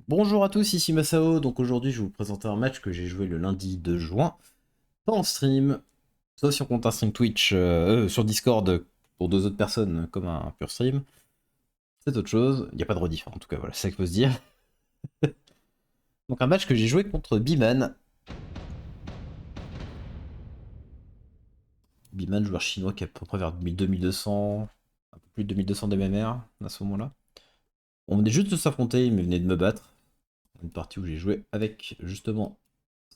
Bonjour à tous, ici Masao. Donc aujourd'hui, je vais vous présenter un match que j'ai joué le lundi 2 juin, pas en stream, sauf si on compte un stream Twitch sur Discord pour deux autres personnes comme un pur stream. C'est autre chose, il n'y a pas de rediff, en tout cas, voilà, c'est ça qu'il faut se dire. Donc un match que j'ai joué contre Biman. Biman, joueur chinois qui a à peu près vers 2200, un peu plus de 2200 d'MMR à ce moment-là. On venait juste de s'affronter, il venait de me battre. Une partie où j'ai joué avec justement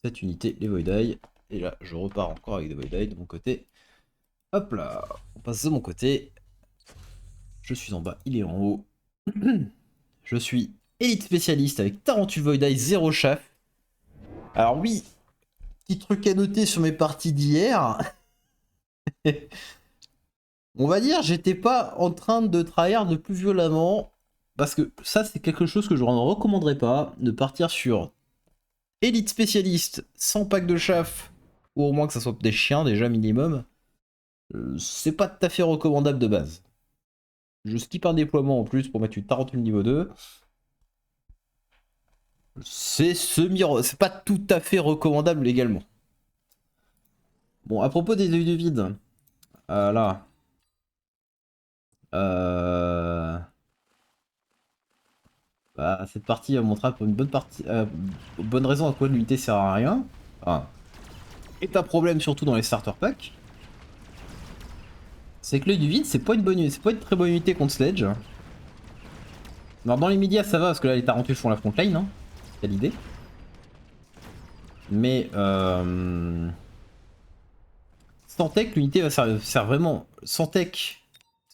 cette unité, les Void Eye. Et là, je repars encore avec des Void Eye de mon côté. Hop là, on passe de mon côté. Je suis en bas, il est en haut. Je suis élite spécialiste avec 48 Void Eye, 0 chaff. Alors oui, petit truc à noter sur mes parties d'hier. On va dire, j'étais pas en train de tryhard de plus violemment. Parce que ça, c'est quelque chose que je ne recommanderais pas. De partir sur élite spécialiste sans pack de chaff. Ou au moins que ça soit des chiens déjà minimum. C'est pas tout à fait recommandable de base. Je skip un déploiement en plus pour mettre une tarentule niveau 2. C'est pas tout à fait recommandable également. Bon, à propos des œils de vide, là. Bah, cette partie va montrer pour une bonne partie, bonne raison à quoi l'unité sert à rien. Et un problème surtout dans les starter packs, c'est que l'œil du vide, c'est pas une très bonne unité contre Sledge. Alors dans les médias ça va parce que là les tarentules font la frontline, hein. C'est l'idée. Mais sans tech, l'unité va servir vraiment. Sans tech,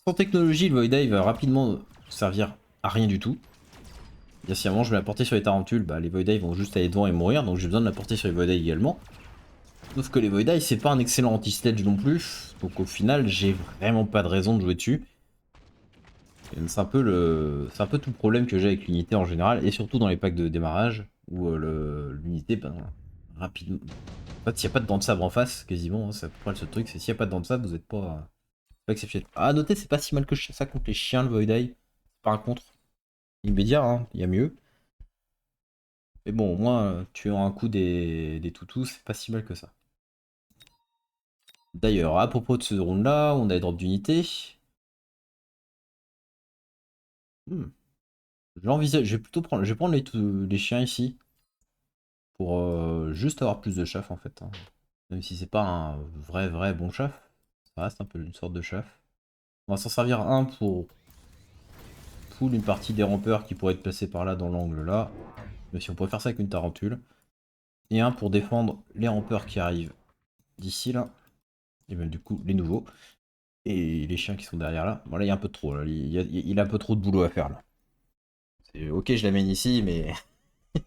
sans technologie, le Void Eye va rapidement servir à rien du tout. Bien si à un moment je vais la porter sur les tarentules, bah, les Void Eye vont juste aller devant et mourir, donc j'ai besoin de la porter sur les Void Eye également. Sauf que les Void Eye, c'est pas un excellent anti-sledge non plus, donc au final, j'ai vraiment pas de raison de jouer dessus. C'est un peu tout le problème que j'ai avec l'unité en général, et surtout dans les packs de démarrage, où l'unité, ben, rapidement. En fait, s'il n'y a pas de dents de sabre en face, quasiment, hein, c'est à peu près le seul truc, c'est s'il n'y a pas de dents de sabre, vous n'êtes pas exceptionnel. Ah, à noter, c'est pas si mal que ça contre les chiens, le Void Eye. C'est pas un contre immédiat, hein, il y a mieux. Mais bon, au moins, tuer un coup des toutous, c'est pas si mal que ça. D'ailleurs, à propos de ce round là, on a des drops d'unités. Hmm. Je vais plutôt prendre, les chiens ici. Pour juste avoir plus de chaff en fait, hein. Même si c'est pas un vrai bon chaff, ça reste un peu une sorte de chaff. On va s'en servir un pour pull une partie des rampeurs qui pourraient être placés par là dans l'angle là. Mais si on pourrait faire ça avec une tarentule. Et un pour défendre les rampeurs qui arrivent d'ici là. Et même du coup les nouveaux. Et les chiens qui sont derrière là. Bon là il y a un peu trop là. Il a un peu trop de boulot à faire là. Ok je l'amène ici mais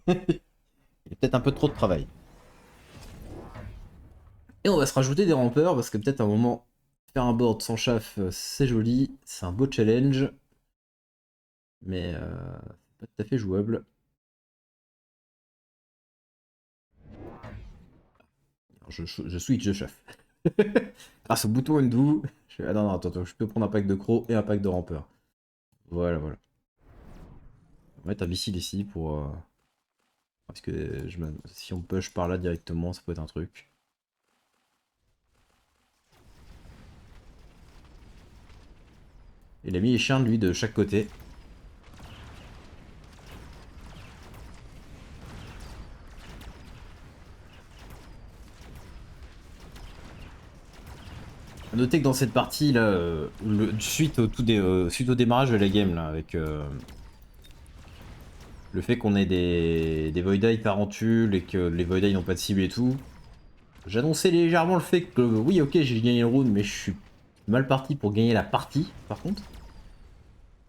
il y a peut-être un peu trop de travail. Et on va se rajouter des rampeurs parce que peut-être à un moment, faire un board sans chaff, c'est joli, c'est un beau challenge, mais c'est pas tout à fait jouable. Alors, je switch de chaff. Grâce au bouton undo, ah non, non, attends, je peux prendre un pack de crocs et un pack de rampeurs. Voilà, voilà. On va mettre un missile ici pour... parce que si on push par là directement, ça peut être un truc. Il a mis les chiens, lui, de chaque côté. A noter que dans cette partie là, suite au démarrage de la game là, avec le fait qu'on ait des Void Eye tarentules et que les Void Eye n'ont pas de cible et tout, j'annonçais légèrement le fait que oui ok j'ai gagné le round mais je suis mal parti pour gagner la partie par contre.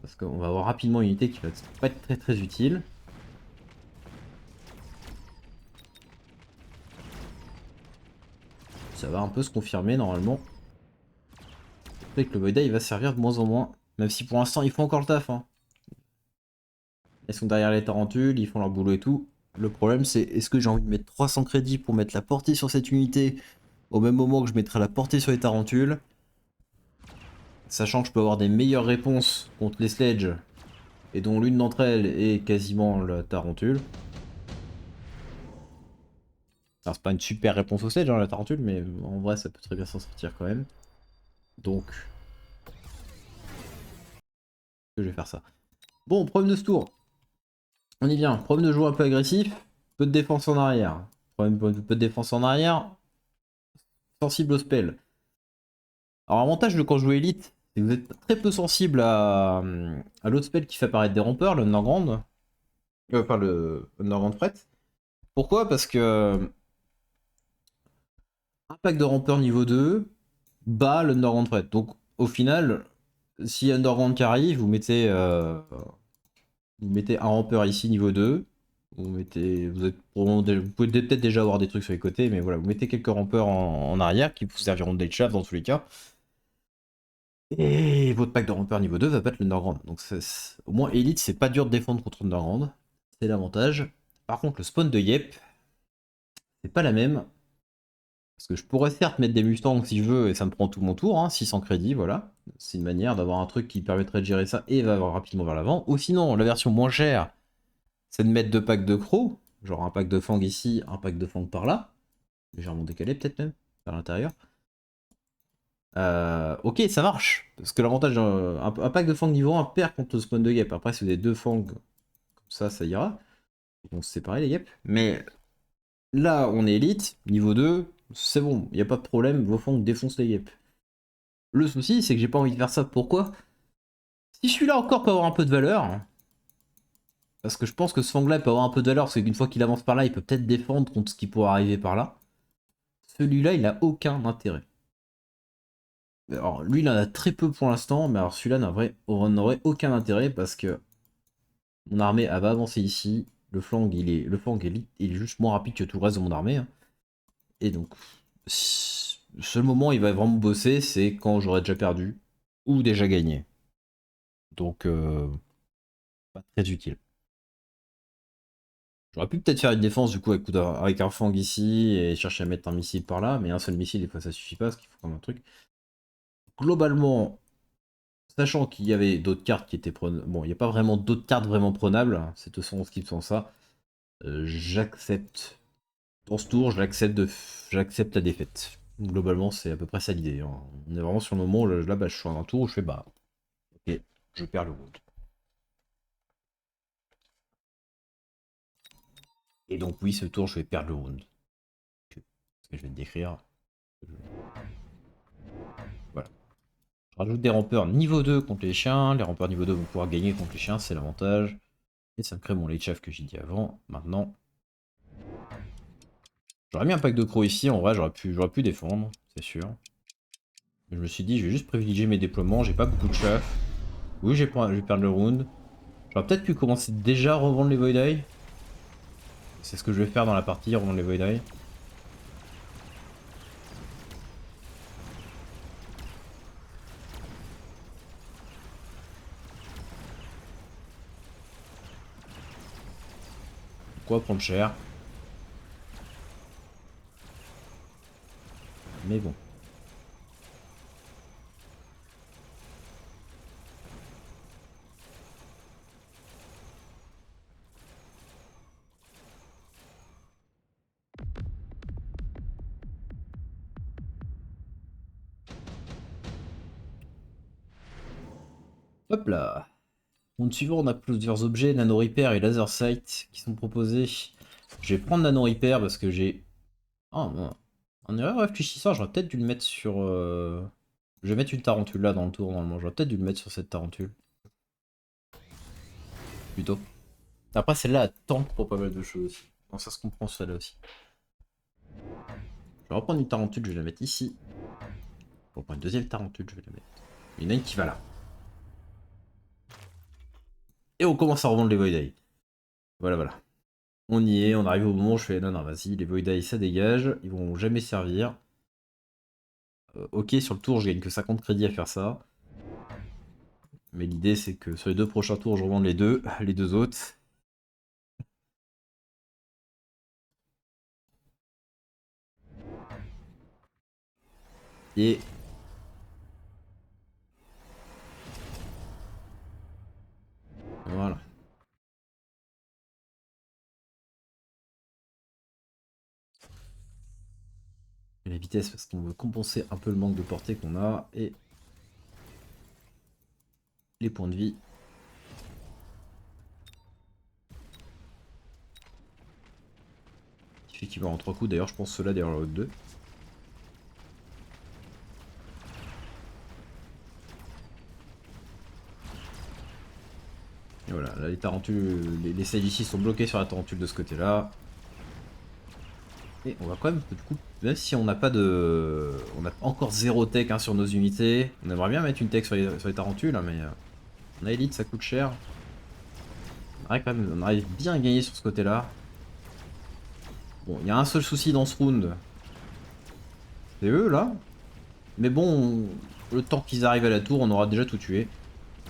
Parce qu'on va avoir rapidement une unité qui va pas être très utile. Ça va un peu se confirmer normalement. Le fait que le Void Eye va servir de moins en moins. Même si pour l'instant ils font encore le taf, hein. Ils sont derrière les tarentules, ils font leur boulot et tout. Le problème c'est est-ce que j'ai envie de mettre 300 crédits pour mettre la portée sur cette unité au même moment que je mettrai la portée sur les tarentules, sachant que je peux avoir des meilleures réponses contre les sledges et dont l'une d'entre elles est quasiment la tarentule. Alors c'est pas une super réponse au stage, hein, la tarentule, mais en vrai ça peut très bien s'en sortir quand même. Donc, je vais faire ça. Bon, problème de ce tour. On y vient. Problème de jouer un peu agressif, peu de défense en arrière. Problème peu de défense en arrière, sensible au spell. Alors l'avantage de quand je joue Elite, c'est que vous êtes très peu sensible à l'autre spell qui fait apparaître des rompeurs, le Underground. Enfin le Underground Threat. Pourquoi? Parce que un pack de rampeur niveau 2 bat l'Underground Threat. Donc au final, si Underground qui arrive, vous mettez un rampeur ici niveau 2. Vous pouvez peut-être déjà avoir des trucs sur les côtés, mais voilà, vous mettez quelques rampeurs en arrière qui vous serviront de chaff dans tous les cas. Et votre pack de rampeurs niveau 2 va battre l'Underground. Donc au moins Elite, c'est pas dur de défendre contre Underground. C'est l'avantage. Par contre, le spawn de Yep, c'est pas la même. Parce que je pourrais certes mettre des Mustangs si je veux, et ça me prend tout mon tour, hein, 600 crédits, voilà. C'est une manière d'avoir un truc qui permettrait de gérer ça et va rapidement vers l'avant. Ou sinon, la version moins chère, c'est de mettre deux packs de crocs, genre un pack de fang ici, un pack de fang par là, légèrement décalé peut-être même, vers l'intérieur. Ok, ça marche, parce que l'avantage un pack de fang niveau 1 perd contre le spawn de guêpe. Après, si vous avez deux fangs, comme ça ira. Ils vont se séparer les guêpes. Mais là, on est élite, niveau 2, c'est bon, il n'y a pas de problème, vos fangs défoncent les guêpes. Le souci, c'est que j'ai pas envie de faire ça. Pourquoi? Si celui-là encore peut avoir un peu de valeur, parce que je pense que ce fang-là peut avoir un peu de valeur, parce qu'une fois qu'il avance par là, il peut peut-être défendre contre ce qui pourrait arriver par là. Celui-là, il a aucun intérêt. Alors, lui, il en a très peu pour l'instant, mais alors celui-là n'aurait aucun intérêt parce que mon armée elle va avancer ici. Le flanc, il est juste moins rapide que tout le reste de mon armée, hein. Et donc, le seul moment où il va vraiment bosser, c'est quand j'aurai déjà perdu ou déjà gagné. Donc, pas très utile. J'aurais pu peut-être faire une défense du coup avec un fang ici et chercher à mettre un missile par là, mais un seul missile, des fois ça suffit pas parce qu'il faut comme un truc. Globalement, sachant qu'il y avait d'autres cartes qui étaient prenables, bon, il n'y a pas vraiment d'autres cartes vraiment prenables, hein, c'est 211 qui sont ça. J'accepte. Dans ce tour, j'accepte la défaite. Globalement, c'est à peu près ça l'idée, hein. On est vraiment sur le moment où là, bah, je suis en un tour où je fais bah, ok, je perds le round. Et donc, oui, ce tour, je vais perdre le round. Ce que je vais te décrire. Voilà. Je rajoute des rampeurs niveau 2 contre les chiens. Les rampeurs niveau 2 vont pouvoir gagner contre les chiens, c'est l'avantage. Et ça me crée mon late chaff que j'ai dit avant. Maintenant, j'aurais mis un pack de crocs ici. En vrai, j'aurais pu défendre, c'est sûr. Mais je me suis dit, je vais juste privilégier mes déploiements. J'ai pas beaucoup de chaff. Oui, je vais perdre le round. J'aurais peut-être pu commencer déjà à revendre les Void Eye. C'est ce que je vais faire dans la partie, revendre les Void Eye. Quoi prendre cher. Mais bon. Hop là. Round suivant, on a plusieurs objets, Nano Repair et Laser Sight, qui sont proposés. Je vais prendre Nano Repair parce que j'ai... Ah, bon. En erreur réfléchissant, j'aurais peut-être dû le mettre sur... Je vais mettre une tarentule là dans le tour, normalement. J'aurais peut-être dû le mettre sur cette tarentule. Plutôt. Après, celle-là a tank pour pas mal de choses aussi. Non, ça se comprend, celle-là aussi. Je vais reprendre une tarentule, je vais la mettre ici. Pour prendre une deuxième tarentule, je vais la mettre. Il y en a une qui va là. Et on commence à revendre les Void Eye. Voilà, voilà. On y est, on arrive au moment où je fais non, non, vas-y, les Void Eye ça dégage, ils vont jamais servir. Ok, sur le tour, je gagne que 50 crédits à faire ça. Mais l'idée, c'est que sur les deux prochains tours, je revende les deux autres. Et Voilà. Et la vitesse parce qu'on veut compenser un peu le manque de portée qu'on a. Et les points de vie. Qui fait qu'il va en 3 coups. D'ailleurs je pense ceux-là derrière le 2. Et voilà, là les tarentules, les sages ici sont bloqués sur la tarentule de ce côté-là. Et on va quand même, du coup, même si on n'a pas de... On a encore 0 tech hein, sur nos unités. On aimerait bien mettre une tech sur les tarentules, hein, mais... on a élite, ça coûte cher. On arrive bien à gagner sur ce côté-là. Bon, il y a un seul souci dans ce round. C'est eux, là. Mais bon, le temps qu'ils arrivent à la tour, on aura déjà tout tué.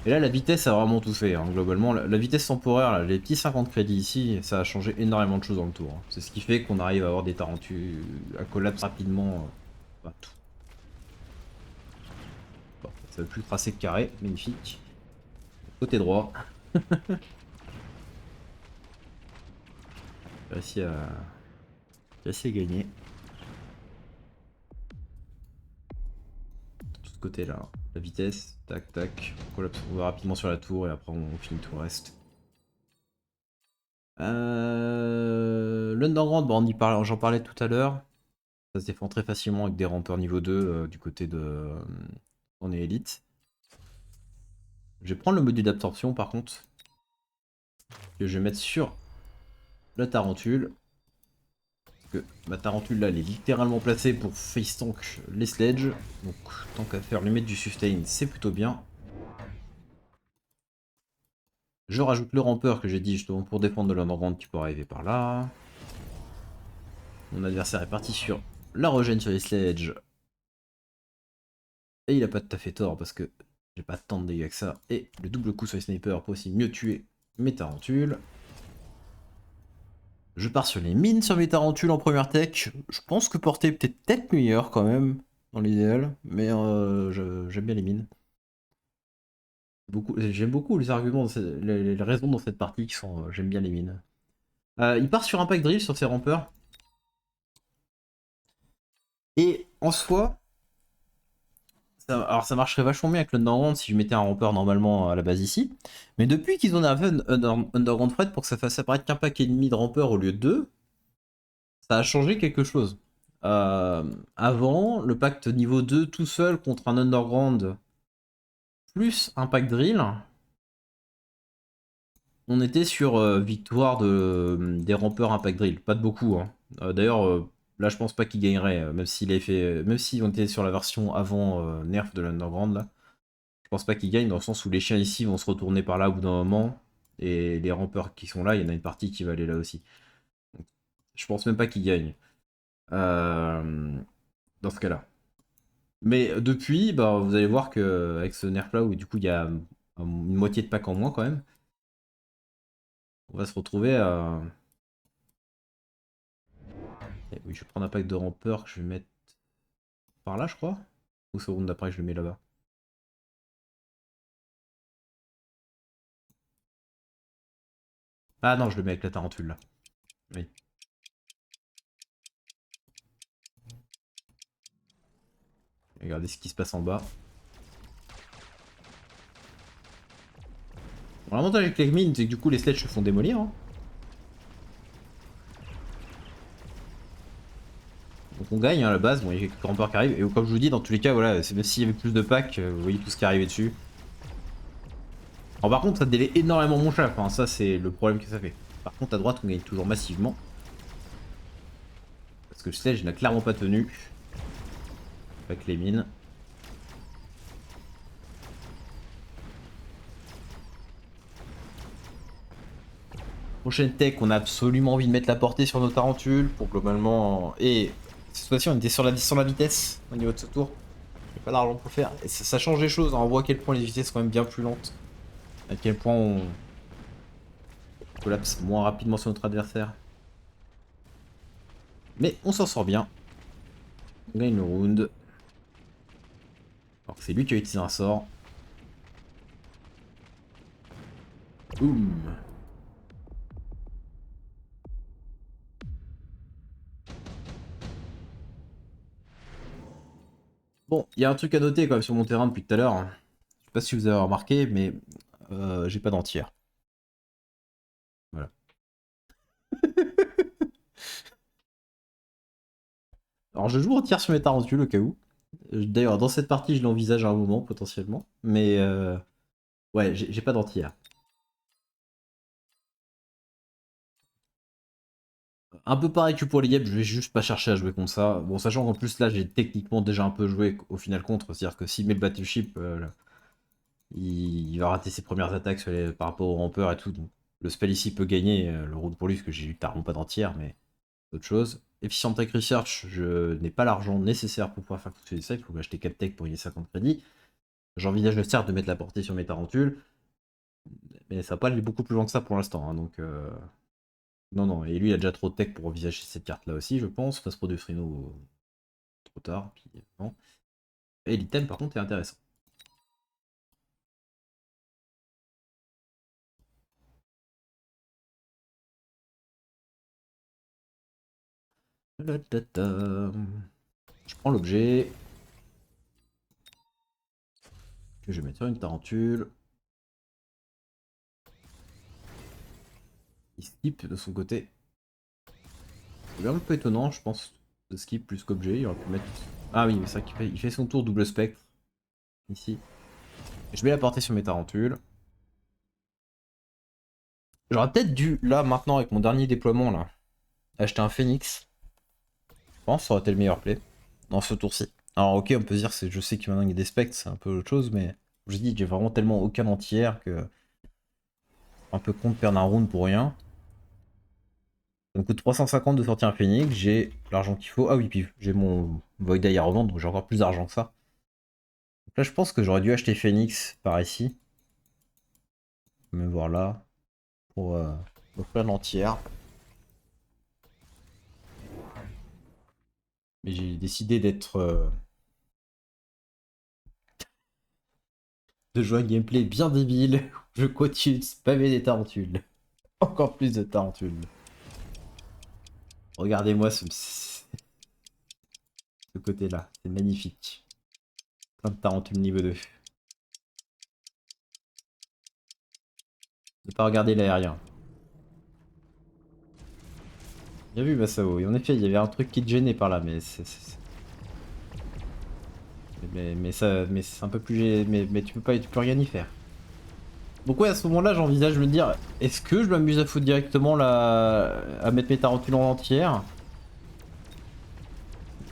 Et là, la vitesse a vraiment tout fait, hein, globalement. La vitesse temporaire, là, les petits 50 crédits ici, ça a changé énormément de choses dans le tour. Hein. C'est ce qui fait qu'on arrive à avoir des tarentules à collapse rapidement. Enfin, tout. Bon, ça veut plus tracer de carré, magnifique. Côté droit. J'ai réussi à gagner. De ce côté là, la vitesse, tac tac, on collapse rapidement sur la tour et après on finit tout le reste. L'Underground, bon, j'en parlais tout à l'heure. Ça se défend très facilement avec des rampeurs niveau 2 du côté de... on est élite. Je vais prendre le module d'absorption par contre. Que je vais mettre sur la tarentule. Parce que ma tarentule là, elle est littéralement placée pour face tank les sledges. Donc tant qu'à faire lui mettre du sustain, c'est plutôt bien. Je rajoute le rampeur que j'ai dit justement pour défendre de l'underground qui peut arriver par là. Mon adversaire est parti sur la regen sur les sledges. Et il a pas tout à fait tort parce que j'ai pas tant de dégâts que ça. Et le double coup sur les snipers pour aussi mieux tuer mes tarentules. Je pars sur les mines sur mes tarentules en première tech. Je pense que portée peut-être meilleure quand même dans l'idéal. Mais j'aime bien les mines. J'aime beaucoup les arguments, les raisons dans cette partie qui sont j'aime bien les mines. Il part sur Impact Drill sur ses rampeurs. Et en soi, alors ça marcherait vachement bien avec l'Underground si je mettais un rampeur normalement à la base ici. Mais depuis qu'ils ont fait Underground Fred pour que ça fasse apparaître qu'un pack ennemi de rampeurs au lieu de 2, ça a changé quelque chose. Avant, le pacte niveau 2 tout seul contre un Underground plus un pack drill, on était sur victoire des rampeurs Impact Drill. Pas de beaucoup. Hein. D'ailleurs, là, je pense pas qu'il gagnerait, même si on était sur la version avant nerf de l'Underground, là. Je pense pas qu'il gagne dans le sens où les chiens ici vont se retourner par là au bout d'un moment. Et les rampeurs qui sont là, il y en a une partie qui va aller là aussi. Donc, je pense même pas qu'il gagne. Dans ce cas-là. Mais depuis, bah, vous allez voir que avec ce nerf là où du coup il y a une moitié de pack en moins quand même, on va se retrouver à... Eh oui, je vais prendre un pack de rampeurs que je vais mettre par là, je crois. Ou seconde d'après, je le mets là-bas. Ah non, je le mets avec la tarentule là. Oui. Regardez ce qui se passe en bas. Bon, l'avantage avec les mines, c'est que du coup les sledges se font démolir. Hein. Donc on gagne hein, à la base, bon il y a quelques rampeurs qui arrivent. Et comme je vous dis, dans tous les cas, voilà, même s'il y avait plus de packs, vous voyez tout ce qui est arrivé dessus. Alors par contre, ça délaie énormément mon chef, hein, ça c'est le problème que ça fait. Par contre, à droite, on gagne toujours massivement. Parce que le sledge n'a clairement pas tenu. Avec les mines. Prochaine tech, on a absolument envie de mettre la portée sur nos tarentules pour globalement... Et cette fois-ci, on était sur la vitesse au niveau de ce tour. Il n'y a pas d'argent pour le faire. Et ça change les choses, hein. On voit à quel point les vitesses sont quand même bien plus lentes. À quel point on collapse moins rapidement sur notre adversaire. Mais on s'en sort bien. On gagne le round. Alors que c'est lui qui a utilisé un sort. Boum. Bon, il y a un truc à noter quand même sur mon terrain depuis tout à l'heure. Je sais pas si vous avez remarqué, mais j'ai pas d'entière. Voilà. Alors je joue entière sur mes tarentules au cas où. D'ailleurs, dans cette partie, je l'envisage à un moment potentiellement. Mais ouais, j'ai pas d'entière. Un peu pareil que pour les Yep, je vais juste pas chercher à jouer contre ça. Bon, sachant qu'en plus là, j'ai techniquement déjà un peu joué au final contre. C'est-à-dire que s'il met le Battleship, il va rater ses premières attaques par rapport au rampeur et tout. Donc, le spell ici peut gagner le round pour lui, parce que j'ai littéralement pas d'entière, mais autre chose. Efficient Tech Research, je n'ai pas l'argent nécessaire pour pouvoir faire fonctionner ça. Il faut acheter 4 tech pour gagner 50 crédits. J'envisage certes de mettre la portée sur mes tarentules, mais ça va pas aller beaucoup plus loin que ça pour l'instant. Hein, donc, non, non. Et lui, il a déjà trop de tech pour envisager cette carte-là aussi, je pense. Face pro de Frino, trop tard. Puis, non. Et l'item, par contre, est intéressant. Je prends l'objet. Que je vais mettre sur une tarentule. Il skip de son côté. C'est un peu étonnant, je pense, de skip plus qu'objet. Il aurait pu mettre. Ah oui, mais c'est vrai qu'il fait son tour double spectre. Ici. Je vais la porter sur mes tarentules. J'aurais peut-être dû, là, maintenant, avec mon dernier déploiement, là, acheter un Phoenix. Je pense que ça aurait été le meilleur play. Dans ce tour-ci. Alors, ok, on peut se dire, je sais qu'il y a des spectres, c'est un peu autre chose, mais je dis, j'ai vraiment tellement aucun entière que. Un peu con de perdre un round pour rien. Ça me coûte 350 de sortir un Phoenix, j'ai l'argent qu'il faut. Ah oui, puis j'ai mon Void Eye à revendre, donc j'ai encore plus d'argent que ça. Donc là, je pense que j'aurais dû acheter Phoenix par ici. Me voir là. Pour offrir l'entière. Mais j'ai décidé de jouer un gameplay bien débile. Je continue de spammer des tarentules. Encore plus de tarentules. Regardez-moi ce côté-là. C'est magnifique. Plein de tarentules niveau 2. Ne pas regarder l'aérien. Bien vu, Masao. Et en effet, il y avait un truc qui te gênait par là, mais mais c'est un peu plus. Mais tu peux rien y faire. Donc ouais, à ce moment-là, j'envisage de me dire, est-ce que je m'amuse à foutre directement à mettre mes tarentules en entière?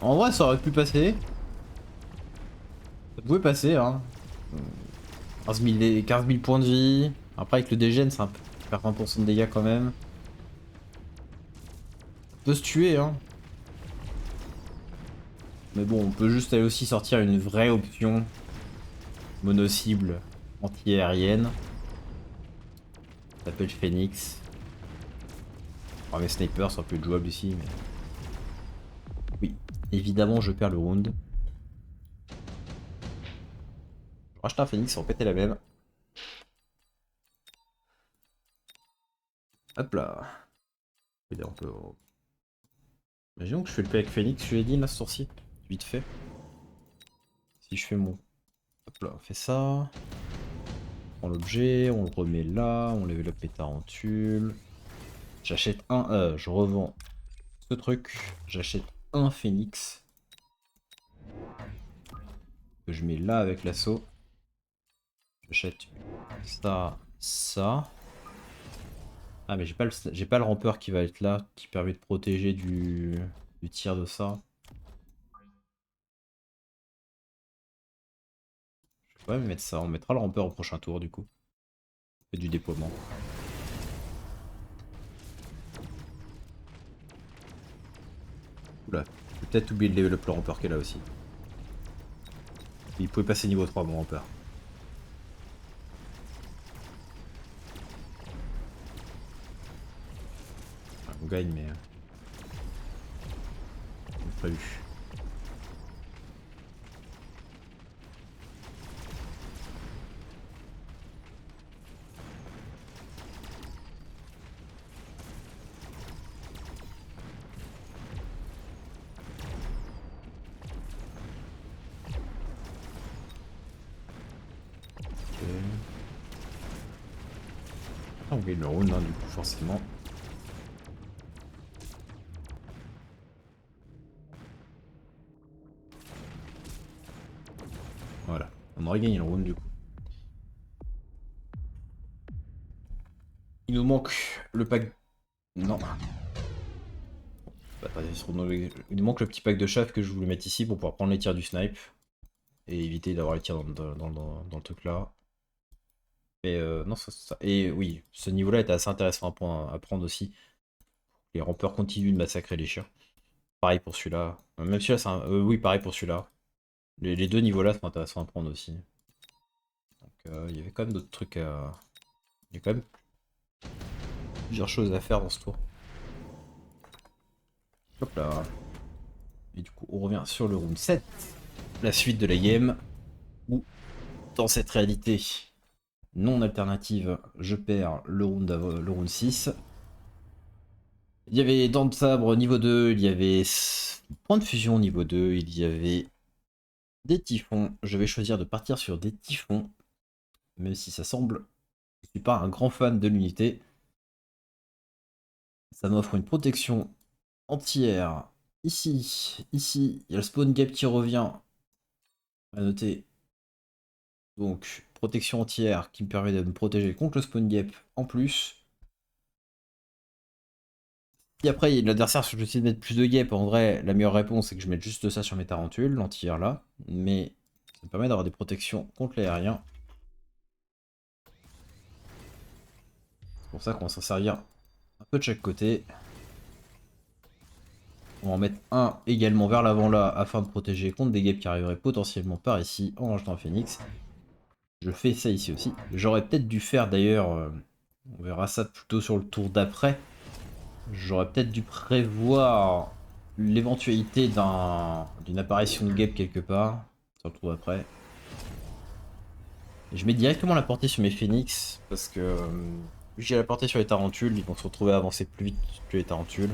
En vrai, ça aurait pu passer. Ça pouvait passer, hein. 15 000 points de vie. Après, avec le dégène, c'est un peu. Faire 20% de dégâts quand même. On peut se tuer, hein. Mais bon, on peut juste aller aussi sortir une vraie option mono-cible anti-aérienne. Ça s'appelle Phoenix. Alors, mes snipers sont un peu jouables ici, mais. Oui, évidemment, je perds le round. Je rachète un Phoenix sans péter la même. Hop là. On peut. Imaginons que je fais le play avec Phoenix, je lui ai dit là ce sourcil. Vite fait. Si je fais mon. Hop là, on fait ça. On prend l'objet, on le remet là, on level up les tarentules. J'achète je revends ce truc. J'achète un Phoenix. Que je mets là avec l'assaut. J'achète ça, ça. Ah mais j'ai pas le rampeur qui va être là, qui permet de protéger du tir de ça. Je vais mettre ça, on mettra le rampeur au prochain tour du coup. Et du déploiement. Oula, j'ai peut-être oublié de level up le rampeur qui est là aussi. Il pouvait passer niveau 3 mon rampeur. Enfin, on gagne mais... comme prévu. On gagne le round, hein, du coup, forcément. Voilà, on aurait gagné le round du coup. Il nous manque le pack. Non. Bah, il nous manque le petit pack de chaff que je voulais mettre ici pour pouvoir prendre les tirs du snipe. Et éviter d'avoir les tirs dans le truc là. Mais non, ça. Et oui, ce niveau-là était assez intéressant à prendre aussi. Les rampeurs continuent de massacrer les chiens. Pareil pour celui-là. Même celui-là, c'est un... oui, pareil pour celui-là. Les deux niveaux-là sont intéressants à prendre aussi. Donc il y avait quand même d'autres trucs à... Il y a quand même plusieurs choses à faire dans ce tour. Hop là. Et du coup, on revient sur le round 7. La suite de la game. Où, dans cette réalité non alternative, je perds le round 6. Il y avait dents de sabre niveau 2, il y avait point de fusion niveau 2, il y avait des typhons. Je vais choisir de partir sur des typhons, même si ça semble... Je suis pas un grand fan de l'unité. Ça m'offre une protection entière. Ici, il y a le spawn gap qui revient. À noter. Donc, protection entière qui me permet de me protéger contre le spawn gap en plus. Et après, l'adversaire, si je décide de mettre plus de guêpes, en vrai, la meilleure réponse, c'est que je mette juste ça sur mes tarentules, l'anti-air là. Mais ça me permet d'avoir des protections contre l'aérien. C'est pour ça qu'on va s'en servir un peu de chaque côté. On va en mettre un également vers l'avant là, afin de protéger contre des guêpes qui arriveraient potentiellement par ici, en rajoutant un phénix. Je fais ça ici aussi. J'aurais peut-être dû faire d'ailleurs, on verra ça plutôt sur le tour d'après. J'aurais peut-être dû prévoir l'éventualité d'une apparition de guêpe quelque part. Ça le trouve après. Et je mets directement la portée sur mes phoenix parce que vu que j'ai la portée sur les tarentules, ils vont se retrouver à avancer plus vite que les tarentules.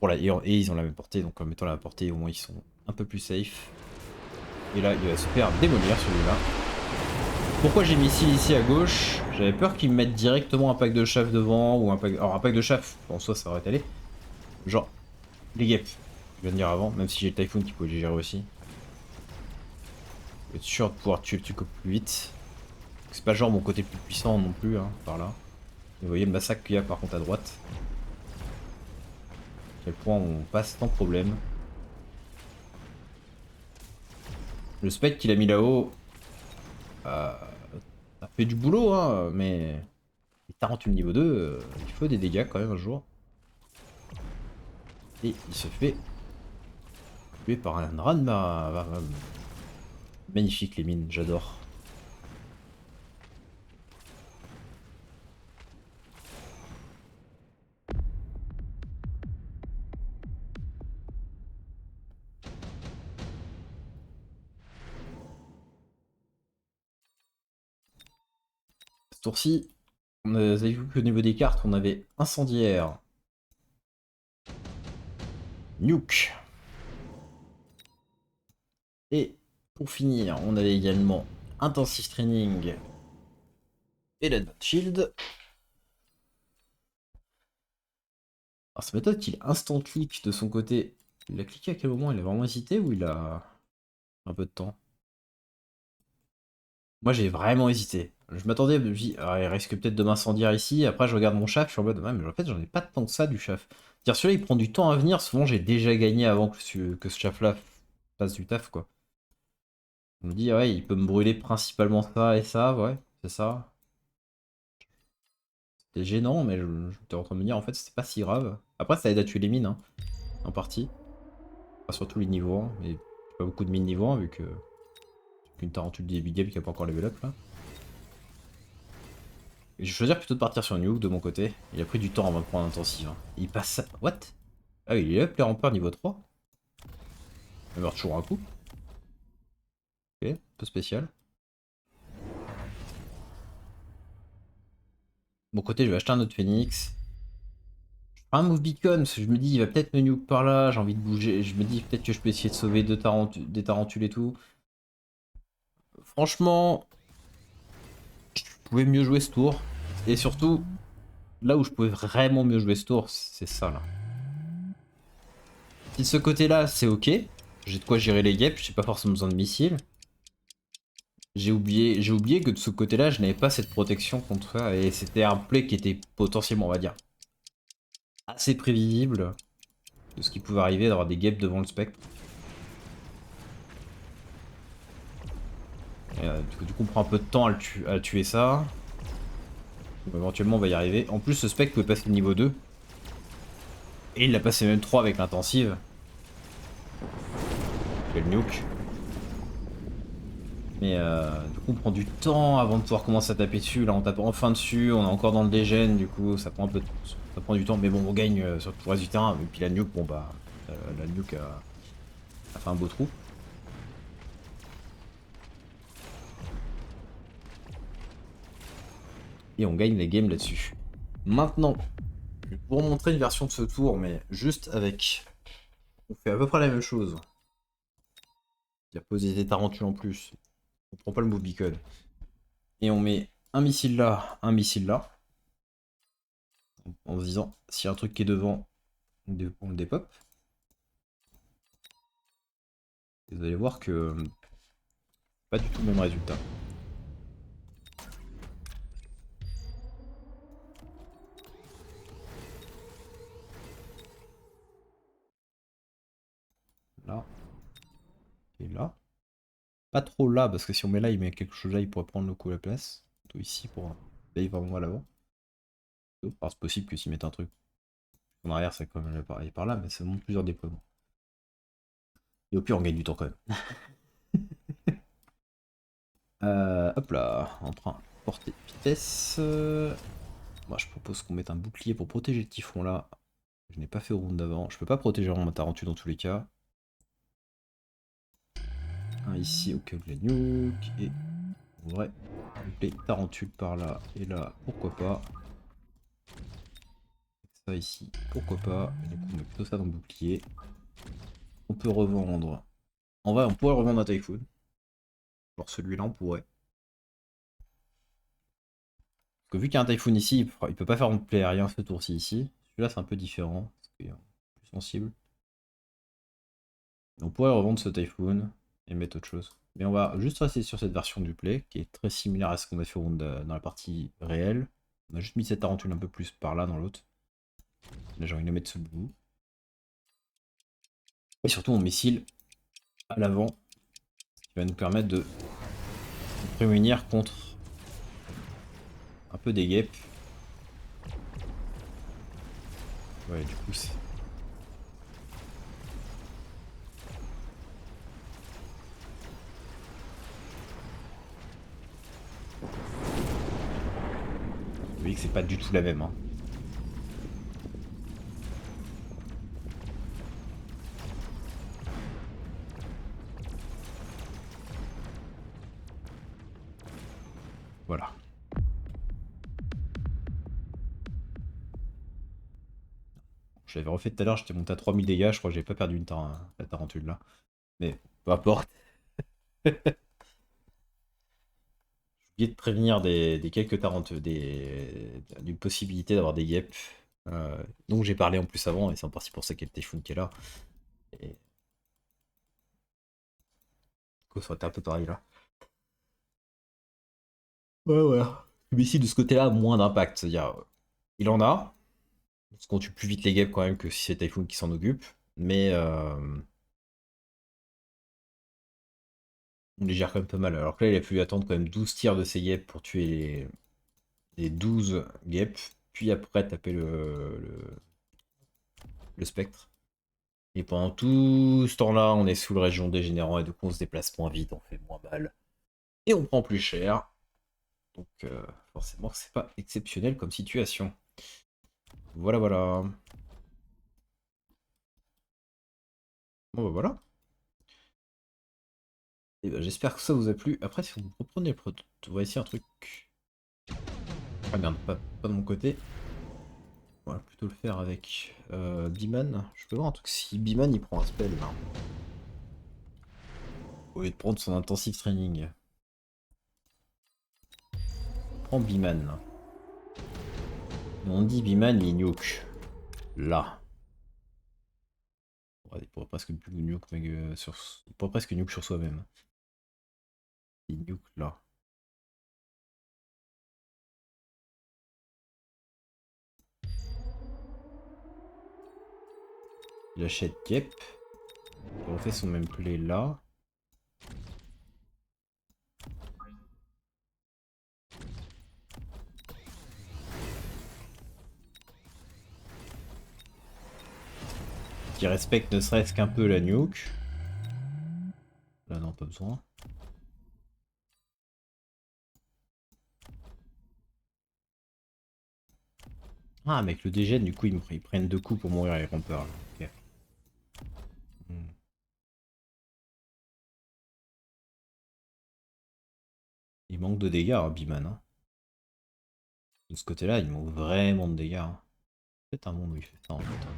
Voilà, et ils ont la même portée, donc en mettant la portée, au moins ils sont un peu plus safe. Et là, il va se faire démolir celui-là. Pourquoi j'ai mis ici à gauche? J'avais peur qu'ils me mettent directement un pack de chaff devant ou un pack. Alors un pack de chaff, en soi ça aurait été allé. Genre, les guêpes, je viens de dire avant, même si j'ai le Typhoon qui pouvait les gérer aussi. Être sûr de pouvoir tuer le truc au plus vite. C'est pas genre mon côté plus puissant non plus, hein, par là. Et vous voyez le massacre qu'il y a par contre à droite. À quel point on passe sans problème. Le spec qu'il a mis là-haut a fait du boulot, hein, mais... Les tarentules niveau 2, il faut des dégâts quand même un jour. Et il se fait tuer par un raz-de-marée. Magnifique les mines, j'adore. Ce tour-ci, vous avez vu qu'au niveau des cartes, on avait incendiaire, nuke. Et pour finir, on avait également intensive training et l'advance shield. Alors ça m'étonne qu'il instant click de son côté. Il a cliqué à quel moment? Il a vraiment hésité ou il a un peu de temps? Moi j'ai vraiment hésité. Je m'attendais, je me dis, ah, il risque peut-être de m'incendier ici. Après je regarde mon chaff, je suis en mode, ouais, mais en fait j'en ai pas tant que ça du chaff. Dire celui-là il prend du temps à venir, souvent j'ai déjà gagné avant que ce chaff là fasse du taf quoi. On me dit, ouais, il peut me brûler principalement ça et ça, ouais, c'est ça. C'était gênant, mais j'étais en train de me dire, en fait, c'était pas si grave. Après, ça aide à tuer les mines, hein, en partie. Enfin, surtout les niveaux 1, mais pas beaucoup de mines niveau 1, vu que j'ai qu'une tarentule des big game qui a pas encore level up, là. Et je vais choisir plutôt de partir sur Nuke de mon côté. Il a pris du temps avant de prendre intensive. Hein. Il passe... What? Ah, il est up, les rampeurs niveau 3. Il meurt toujours un coup. Ok, un peu spécial. De mon côté, je vais acheter un autre Phoenix. Un move beacon, parce que je me dis, il va peut-être me nuke par là, j'ai envie de bouger. Je me dis peut-être que je peux essayer de sauver des tarentules et tout. Franchement, je pouvais mieux jouer ce tour. Et surtout, là où je pouvais vraiment mieux jouer ce tour, c'est ça là. Si de ce côté-là, c'est ok, j'ai de quoi gérer les guêpes, j'ai pas forcément besoin de missiles. J'ai oublié que de ce côté-là, je n'avais pas cette protection contre ça, et c'était un play qui était potentiellement, on va dire, assez prévisible de ce qui pouvait arriver d'avoir des guêpes devant le spectre. Et, du coup, on prend un peu de temps à tuer ça. Éventuellement, on va y arriver. En plus, ce spectre pouvait passer le niveau 2. Et il l'a passé même 3 avec l'intensive. Quel nuke. Mais du coup, on prend du temps avant de pouvoir commencer à taper dessus. Là, on tape enfin dessus. On est encore dans le dégène. Du coup, ça prend un peu ça prend du temps. Mais bon, on gagne sur tout le reste du terrain. Et puis la nuke, bon bah, la nuke a fait un beau trou. Et on gagne les games là-dessus. Maintenant, je vais vous montrer une version de ce tour, mais juste avec... On fait à peu près la même chose. Il y a posé des tarentules en plus. On prend pas le move beacon. Et on met un missile là, un missile là. En se disant, s'il y a un truc qui est devant, on le dépop. Et vous allez voir que pas du tout le même résultat. Là. Et là. Pas trop là, parce que si on met là, il met quelque chose là, il pourrait prendre le coup à la place. Plutôt ici pour aller vraiment à l'avant. Alors c'est possible que s'il mette un truc en arrière, ça quand même pareil par là, mais ça montre plusieurs déploiements. Et au pire, on gagne du temps quand même. Hop là, emprunt, portée, vitesse. Moi, je propose qu'on mette un bouclier pour protéger le typhon là. Je n'ai pas fait au round d'avant. Je peux pas protéger mon tarentu dans tous les cas. Un ici au cas où de la nuke. Et on devrait les tarentules par là et là, pourquoi pas. Ça ici, pourquoi pas. Et du coup, on met plutôt ça dans le bouclier. On peut revendre. En vrai, on pourrait revendre un Typhoon. Alors celui-là, on pourrait. Parce que vu qu'il y a un Typhoon ici, il peut pas faire un play aérien ce tour-ci ici. Celui-là, c'est un peu différent. Parce qu'il est plus sensible. On pourrait revendre ce Typhoon et mettre autre chose. Mais on va juste rester sur cette version du play, qui est très similaire à ce qu'on a fait dans la partie réelle. On a juste mis cette tarentule un peu plus par là dans l'autre. Là, j'ai envie de le mettre ce bout. Et surtout, mon missile à l'avant, qui va nous permettre de nous prémunir contre un peu des guêpes. Ouais, du coup, c'est... Vous voyez que c'est pas du tout la même. Hein. Voilà. Je l'avais refait tout à l'heure, j'étais monté à 3000 dégâts, je crois que j'ai pas perdu la tarentule là. Mais peu importe. J'ai oublié de prévenir des quelques tarentules, d'une possibilité d'avoir des guêpes. Donc j'ai parlé en plus avant, et c'est en partie pour ça qu'il y a le Typhoon qui est là. Et... Du coup, ça aurait été un peu pareil là. Ouais, ouais. Mais ici, de ce côté-là, moins d'impact. C'est-à-dire, il en a. Parce qu'on tue plus vite les guêpes quand même que si c'est Typhoon qui s'en occupe. Mais on les gère quand même pas mal. Alors que là, il a fallu attendre quand même 12 tirs de ces guêpes pour tuer les 12 guêpes. Puis après, taper le spectre. Et pendant tout ce temps-là, on est sous le région dégénérant et du coup, on se déplace moins vite, on fait moins mal. Et on prend plus cher. Donc forcément, c'est pas exceptionnel comme situation. Voilà, voilà. Bon, bah voilà. Et ben, j'espère que ça vous a plu. Après, si vous reprenez le produit, on va essayer un truc. Ah merde, pas de mon côté. On va plutôt le faire avec Biman. Je peux voir un truc si Biman il prend un spell là. Au lieu de prendre son intensive training. On prend Biman là. On dit Biman, il nuke. Là. Ouais, il pourrait presque nuke, il pourrait presque nuke sur soi-même. Il nuke là. Il achète Yep. Il refait son même play là. Qui respecte ne serait-ce qu'un peu la nuke. Là non, pas besoin. Ah, avec le dégène, du coup, ils prennent 2 coups pour mourir les rompeurs. Ok. Il manque de dégâts, hein, Biman. Hein. De ce côté-là, il manque vraiment de dégâts. Hein. Peut-être un monde où il fait ça en fait. Hein.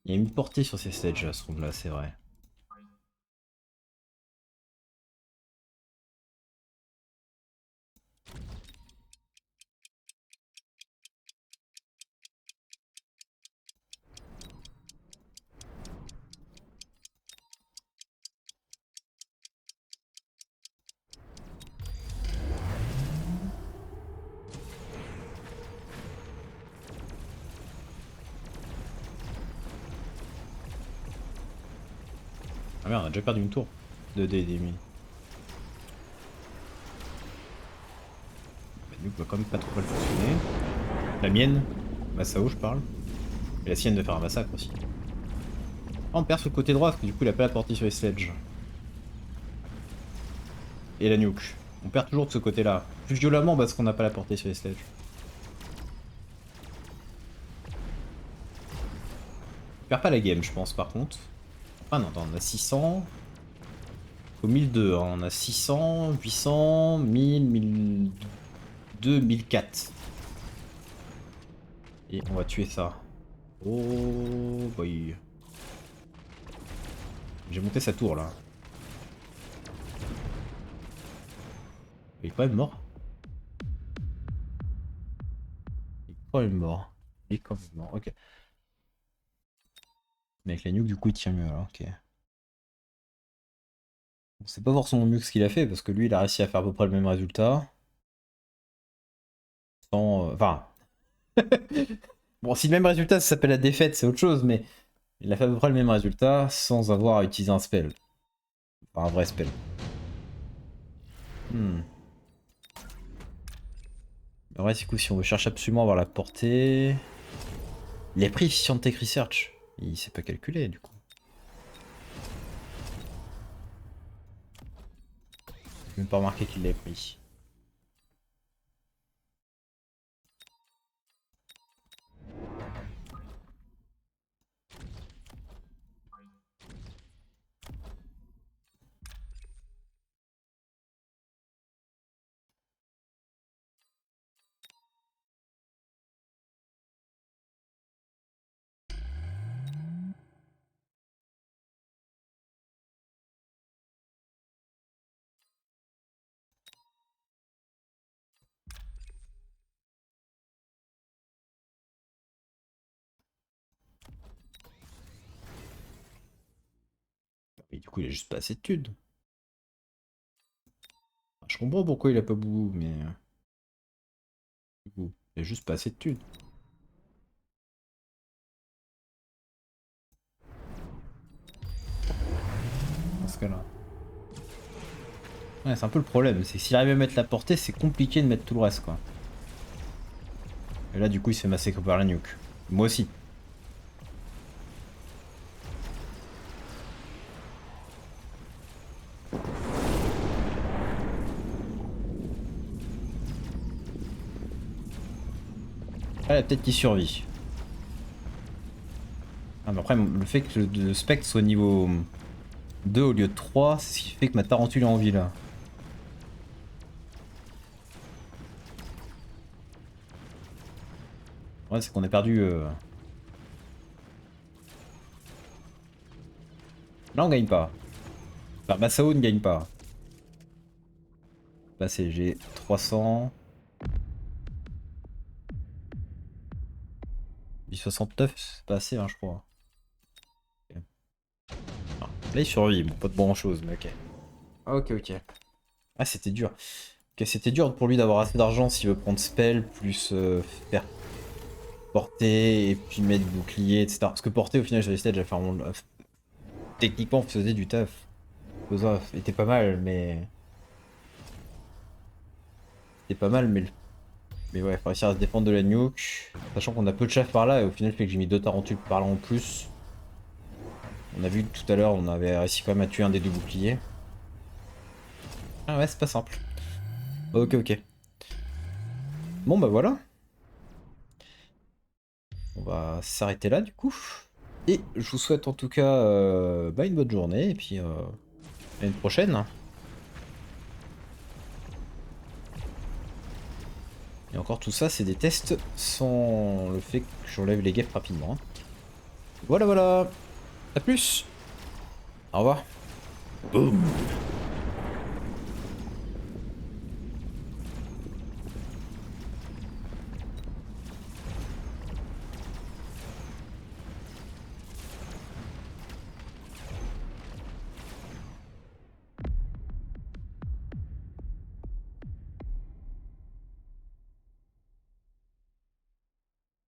Il y a une portée sur ces stages à ce round-là, c'est vrai. Ah merde, on a déjà perdu une tour de D1000. Bah, du coup, va quand même pas trop mal fonctionner. La mienne, Masao, je parle. Et la sienne de faire un massacre aussi. Ah, on perd sur le côté droit parce que du coup, il a pas la portée sur les sledges. Et la nuke. On perd toujours de ce côté-là. Plus violemment parce qu'on n'a pas la portée sur les sledges. On perd pas la game, je pense, par contre. Ah non, attends, on a 600. Au 1002, hein. On a 600, 800, 1000, 1002, 1004. Et on va tuer ça. Oh boy. J'ai monté sa tour là. Il est quand même mort. Il est quand même mort. Il est quand même mort, ok. Mais avec la nuke, du coup, il tient mieux là, ok. On sait pas forcément mieux que ce qu'il a fait, parce que lui, il a réussi à faire à peu près le même résultat. Sans. Enfin. Bon, si le même résultat, ça s'appelle la défaite, c'est autre chose, mais il a fait à peu près le même résultat sans avoir à utiliser un spell. Enfin, un vrai spell. Hmm. Ouais, du coup, si on veut chercher absolument à avoir la portée. Il a pris Scientific Research. Il s'est pas calculé, du coup. J'ai même pas remarqué qu'il l'avait pris. Et du coup, il a juste pas assez de thunes. Je comprends pourquoi il a pas boubou, mais. Du coup, il a juste pas assez de thunes. Dans ce cas-là. Ouais, c'est un peu le problème. C'est que s'il arrive à mettre la portée, c'est compliqué de mettre tout le reste, quoi. Et là, du coup, il se fait massacrer par la nuke. Moi aussi. Ah, peut-être qu'il survit. Ah, mais après, le fait que le spectre soit niveau 2 au lieu de 3, c'est ce qui fait que ma tarentule est en vie là. Ouais, c'est qu'on a perdu. Là on gagne pas. Enfin Masao ne gagne pas. Là c'est j'ai 300. 69, c'est pas assez hein, je crois. Okay. Là il survit, bon, pas de grand chose mais ok. Ok ok. Ah c'était dur. Ok c'était dur pour lui d'avoir assez d'argent s'il veut prendre spell plus faire porter et puis mettre bouclier etc. Parce que porter au final je restais déjà faire mon... Techniquement faisait du taf. Cosa était pas mal mais... C'était pas mal mais ouais, faut réussir à se défendre de la nuke. Sachant qu'on a peu de chaff par là et au final fait que j'ai mis 2 tarentules par là en plus. On a vu tout à l'heure, on avait réussi quand même à tuer un des 2 boucliers. Ah ouais, c'est pas simple. Ok, ok. Bon bah voilà. On va s'arrêter là du coup. Et je vous souhaite en tout cas bah, une bonne journée et puis à une prochaine. Et encore tout ça, c'est des tests sans le fait que j'enlève les gaps rapidement. Voilà, voilà. À plus. Au revoir. Boum.